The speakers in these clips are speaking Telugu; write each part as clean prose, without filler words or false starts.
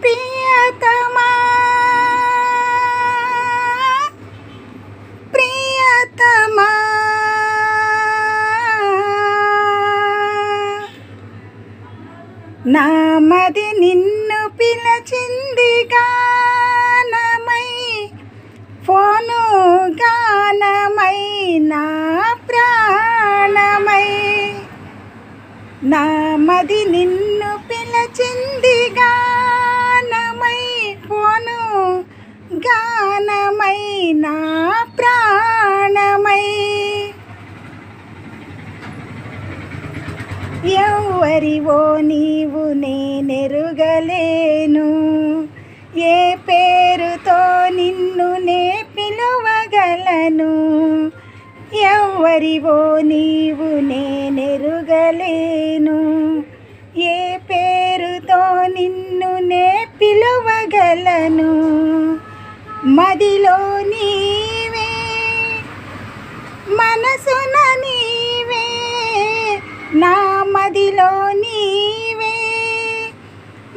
ప్రియతమా ప్రియతమా నామది నిన్ను పిలచింది గానమై ఫోను గానమై నా ప్రాణమై నామది నిన్ను పిలచింది గానమై ఫోను గానమై నా ప్రాణమై ఎవ్వరివో నీవు నేనెరుగలేను ఏ పేరుతో నిన్ను నే పిలువగలను ఎవ్వరివో నీవు నేనెరుగలేను ఏ పేరుతో నిన్ను నే పిలువగలను మదిలో నీవే మనసున నీవే నా మదిలో నీవే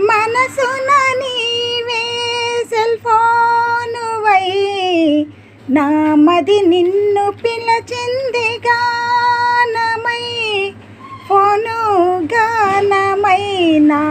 మనసున నీవే సెల్ ఫోనువై నా మది నిన్ను పిలచింది గానమై ఫోను గానమై నా